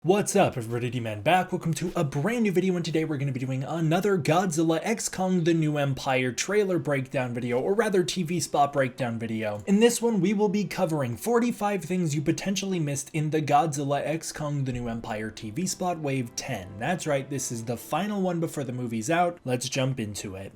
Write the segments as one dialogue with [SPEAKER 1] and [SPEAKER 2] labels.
[SPEAKER 1] What's up everybody, D-Man back. Welcome to a brand new video, and today we're going to be doing another Godzilla X Kong The New Empire trailer breakdown video, or rather TV spot breakdown video. In this one we will be covering 45 things you potentially missed in the Godzilla X Kong The New Empire TV spot Wave 10. That's right, this is the final one before the movie's out. Let's jump into it.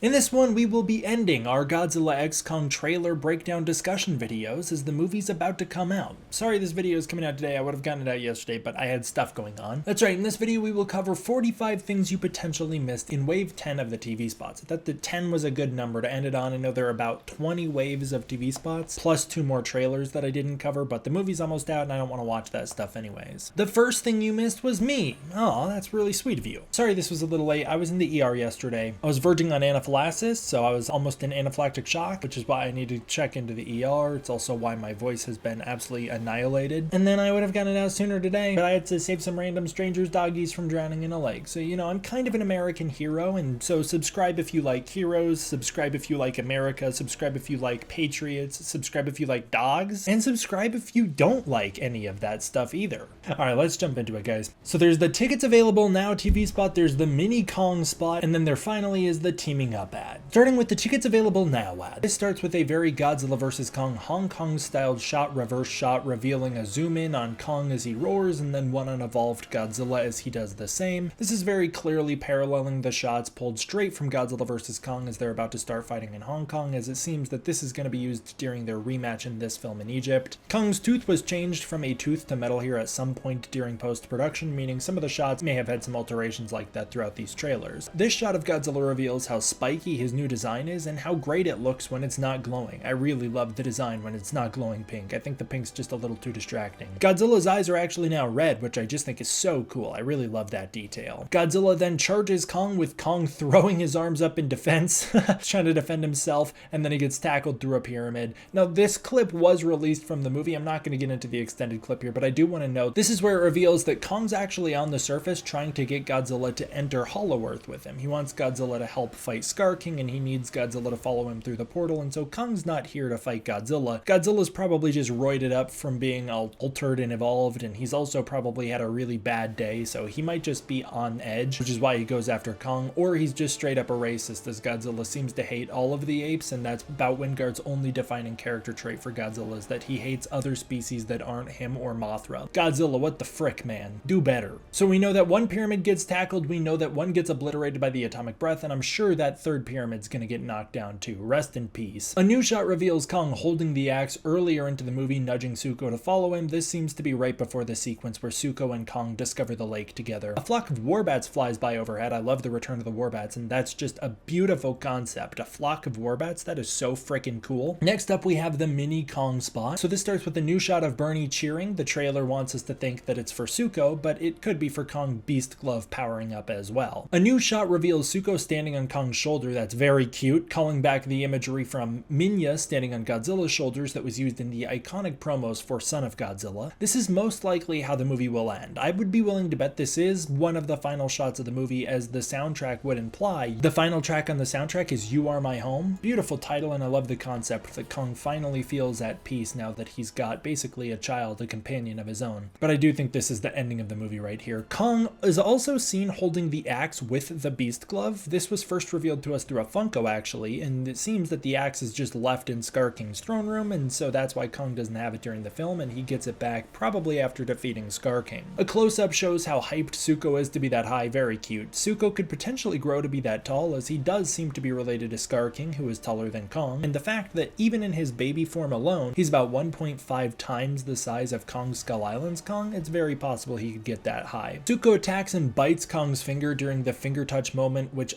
[SPEAKER 1] In this one, we will be ending our Godzilla X Kong trailer breakdown discussion videos as the movie's about to come out. Sorry this video is coming out today, I would have gotten it out yesterday, but I had stuff going on. That's right, in this video we will cover 45 things you potentially missed in Wave 10 of the TV spots. I thought the 10 was a good number to end it on. I know there are about 20 waves of TV spots, plus 2 more trailers that I didn't cover, but the movie's almost out and I don't want to watch that stuff anyways. The first thing you missed was me. Oh, that's really sweet of you. Sorry this was a little late, I was in the ER yesterday. I was verging on anaphylaxis, so I was almost in anaphylactic shock, which is why I need to check into the ER. It's also why my voice has been absolutely annihilated. And then I would have gotten it out sooner today, but I had to save some random strangers' doggies from drowning in a lake. So, you know, I'm kind of an American hero, and so subscribe if you like heroes, subscribe if you like America, subscribe if you like patriots, subscribe if you like dogs, and subscribe if you don't like any of that stuff either. Alright, let's jump into it, guys. So there's the tickets available now TV spot, there's the mini Kong spot, and then there finally is the teaming up ad. Starting with the tickets available now ad. This starts with a very Godzilla vs. Kong Hong Kong styled shot reverse shot revealing a zoom in on Kong as he roars and then one on evolved Godzilla as he does the same. This is very clearly paralleling the shots pulled straight from Godzilla vs. Kong as they're about to start fighting in Hong Kong, as it seems that this is going to be used during their rematch in this film in Egypt. Kong's tooth was changed from a tooth to metal here at some point during post-production, meaning some of the shots may have had some alterations like that throughout these trailers. This shot of Godzilla reveals how spiky his new design is and how great it looks when it's not glowing. I really love the design when it's not glowing pink. I think the pink's just a little too distracting. Godzilla's eyes are actually now red, which I just think is so cool. I really love that detail. Godzilla then charges Kong, with Kong throwing his arms up in defense, trying to defend himself, and then he gets tackled through a pyramid. Now this clip was released from the movie. I'm not going to get into the extended clip here, but I do want to note this is where it reveals that Kong's actually on the surface trying to get Godzilla to enter Hollow Earth with him. He wants Godzilla to help fight Skar King, and he needs Godzilla to follow him through the portal, and so Kong's not here to fight Godzilla. Godzilla's probably just roided up from being all altered and evolved, and he's also probably had a really bad day, so he might just be on edge, which is why he goes after Kong, or he's just straight up a racist, as Godzilla seems to hate all of the apes, and that's about Wingard's only defining character trait for Godzilla, is that he hates other species that aren't him or Mothra. Godzilla, what the frick, man? Do better. So we know that one pyramid gets tackled, we know that one gets obliterated by the atomic breath, and I'm sure that third pyramid's gonna get knocked down too. Rest in peace. A new shot reveals Kong holding the axe earlier into the movie, nudging Suko to follow him. This seems to be right before the sequence where Suko and Kong discover the lake together. A flock of warbats flies by overhead. I love the return of the warbats, and that's just a beautiful concept. A flock of warbats, that is so freaking cool. Next up we have the mini Kong spot. So this starts with a new shot of Bernie cheering. The trailer wants us to think that it's for Suko, but it could be for Kong Beast Glove powering up as well. A new shot reveals Suko standing on Kong's shoulder. That's very cute, calling back the imagery from Minya standing on Godzilla's shoulders that was used in the iconic promos for Son of Godzilla. This is most likely how the movie will end. I would be willing to bet this is one of the final shots of the movie, as the soundtrack would imply. The final track on the soundtrack is You Are My Home. Beautiful title, and I love the concept that Kong finally feels at peace now that he's got basically a child, a companion of his own. But I do think this is the ending of the movie right here. Kong is also seen holding the axe with the Beast Glove. This was first revealed to us through a Funko actually, and it seems that the axe is just left in Skar King's throne room, and so that's why Kong doesn't have it during the film, and he gets it back probably after defeating Skar King. A close-up shows how hyped Suko is to be that high. Very cute. Suko could potentially grow to be that tall, as he does seem to be related to Skar King, who is taller than Kong, and the fact that even in his baby form alone, he's about 1.5 times the size of Kong Skull Island's Kong, it's very possible he could get that high. Suko attacks and bites Kong's finger during the finger touch moment, which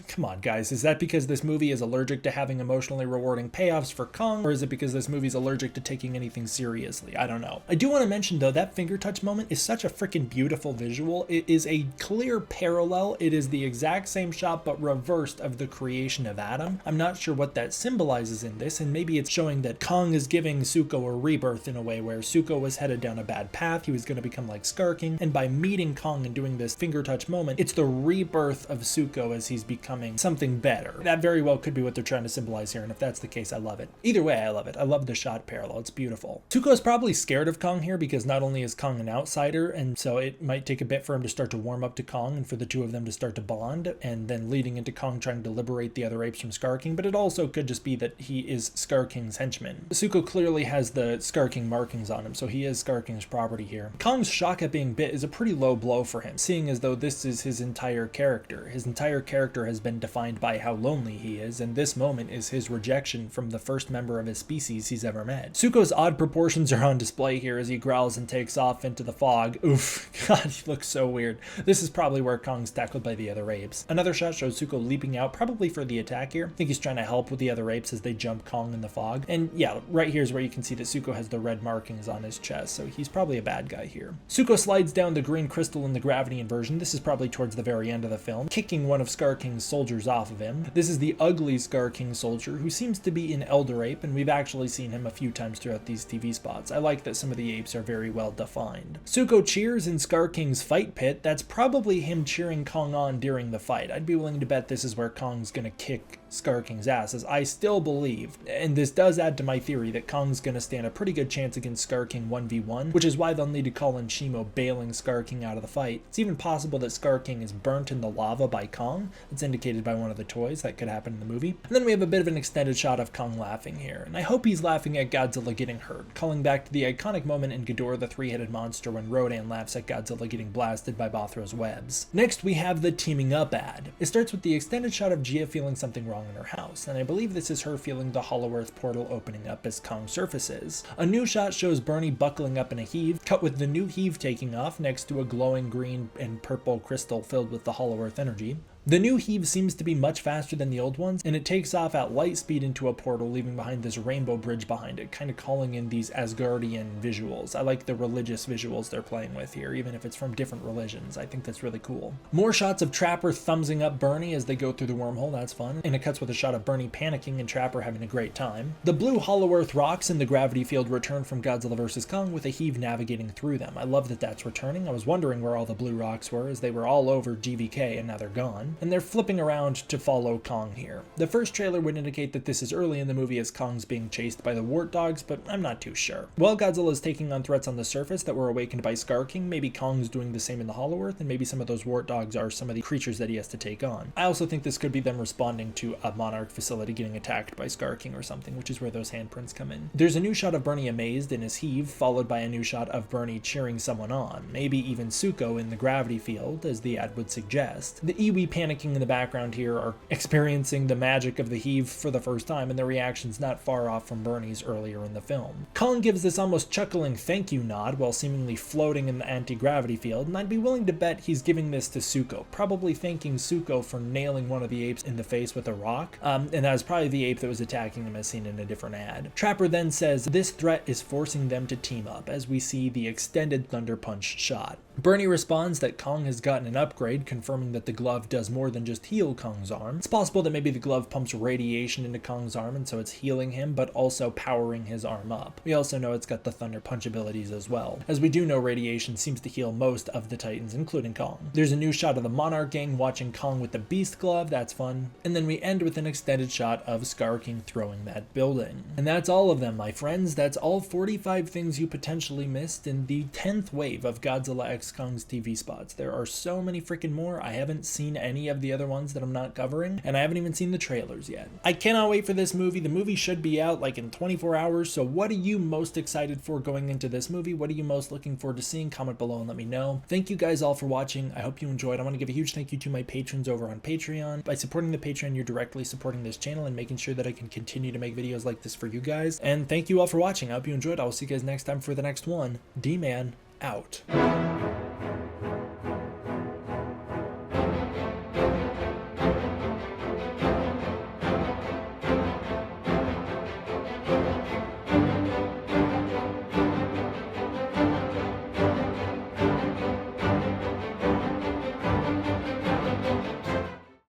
[SPEAKER 1] come on guys, guys. Is that because this movie is allergic to having emotionally rewarding payoffs for Kong, or is it because this movie's allergic to taking anything seriously? I don't know. I do want to mention though, that finger touch moment is such a freaking beautiful visual. It is a clear parallel. It is the exact same shot but reversed of the creation of Adam. I'm not sure what that symbolizes in this, and maybe it's showing that Kong is giving Suko a rebirth in a way where Suko was headed down a bad path. He was going to become like Skar King, and by meeting Kong and doing this finger touch moment, it's the rebirth of Suko as he's becoming something better. That very well could be what they're trying to symbolize here, and if that's the case, I love it. Either way, I love it. I love the shot parallel. It's beautiful. Suko's probably scared of Kong here because not only is Kong an outsider, and so it might take a bit for him to start to warm up to Kong and for the two of them to start to bond, and then leading into Kong trying to liberate the other apes from Skar King, but it also could just be that he is Skar King's henchman. Suko clearly has the Skar King markings on him, so he is Skar King's property here. Kong's shock at being bit is a pretty low blow for him, seeing as though this is his entire character. His entire character has been defined by how lonely he is, and this moment is his rejection from the first member of his species he's ever met. Suko's odd proportions are on display here as he growls and takes off into the fog. Oof, God, he looks so weird. This is probably where Kong's tackled by the other apes. Another shot shows Suko leaping out, probably for the attack here. I think he's trying to help with the other apes as they jump Kong in the fog. And yeah, right here is where you can see that Suko has the red markings on his chest, so he's probably a bad guy here. Suko slides down the green crystal in the gravity inversion. This is probably towards the very end of the film, kicking one of Skar King's soldiers off of him. This is the ugly Skar King soldier, who seems to be an elder ape, and we've actually seen him a few times throughout these TV spots. I like that some of the apes are very well defined. Suko cheers in Skar King's fight pit. That's probably him cheering Kong on during the fight. I'd be willing to bet this is where Kong's gonna kick Skar King's ass, as I still believe, and this does add to my theory, that Kong's gonna stand a pretty good chance against Skar King 1v1, which is why they'll need to call in Shimo bailing Skar King out of the fight. It's even possible that Skar King is burnt in the lava by Kong. It's indicated by one of the toys. That could happen in the movie. And then we have a bit of an extended shot of Kong laughing here, and I hope he's laughing at Godzilla getting hurt, calling back to the iconic moment in Ghidorah the Three-Headed Monster when Rodan laughs at Godzilla getting blasted by Mothra's webs. Next, we have the teaming up ad. It starts with the extended shot of Gia feeling something wrong in her house, and I believe this is her feeling the Hollow Earth portal opening up as Kong surfaces. A new shot shows Bernie buckling up in a heave, cut with the new heave taking off next to a glowing green and purple crystal filled with the Hollow Earth energy. The new heave seems to be much faster than the old ones, and it takes off at light speed into a portal, leaving behind this rainbow bridge behind it, kind of calling in these Asgardian visuals. I like the religious visuals they're playing with here, even if it's from different religions. I think that's really cool. More shots of Trapper thumbsing up Bernie as they go through the wormhole. That's fun. And it cuts with a shot of Bernie panicking and Trapper having a great time. The blue Hollow Earth rocks in the gravity field return from Godzilla vs. Kong with a heave navigating through them. I love that that's returning. I was wondering where all the blue rocks were, as they were all over GVK and now they're gone. And they're flipping around to follow Kong here. The first trailer would indicate that this is early in the movie as Kong's being chased by the wart dogs, but I'm not too sure. While Godzilla is taking on threats on the surface that were awakened by Skar King, maybe Kong's doing the same in the Hollow Earth, and maybe some of those wart dogs are some of the creatures that he has to take on. I also think this could be them responding to a Monarch facility getting attacked by Skar King or something, which is where those handprints come in. There's a new shot of Bernie amazed in his heave, followed by a new shot of Bernie cheering someone on, maybe even Suko in the gravity field, as the ad would suggest. The iwi panicking in the background here are experiencing the magic of the heave for the first time, and their reaction's not far off from Bernie's earlier in the film. Kong gives this almost chuckling thank you nod while seemingly floating in the anti-gravity field, and I'd be willing to bet he's giving this to Suko, probably thanking Suko for nailing one of the apes in the face with a rock, and that was probably the ape that was attacking him as seen in a different ad. Trapper then says this threat is forcing them to team up, as we see the extended Thunder Punch shot. Bernie responds that Kong has gotten an upgrade, confirming that the glove does more than just heal Kong's arm. It's possible that maybe the glove pumps radiation into Kong's arm, and so it's healing him, but also powering his arm up. We also know it's got the Thunder Punch abilities as well, as we do know radiation seems to heal most of the Titans, including Kong. There's a new shot of the Monarch gang watching Kong with the Beast Glove. That's fun. And then we end with an extended shot of Skar King throwing that building. And that's all of them, my friends. That's all 45 things you potentially missed in the 10th wave of Godzilla X Kong's TV spots. There are so many freaking more. I haven't seen any of the other ones that I'm not covering, and I haven't even seen the trailers yet. I cannot wait for this movie. The movie should be out like in 24 hours, so what are you most excited for going into this movie? What are you most looking forward to seeing? Comment below and let me know. Thank you guys all for watching. I hope you enjoyed. I want to give a huge thank you to my patrons over on Patreon. By supporting the Patreon, you're directly supporting this channel and making sure that I can continue to make videos like this for you guys. And thank you all for watching. I hope you enjoyed. I will see you guys next time for the next one. D-Man out.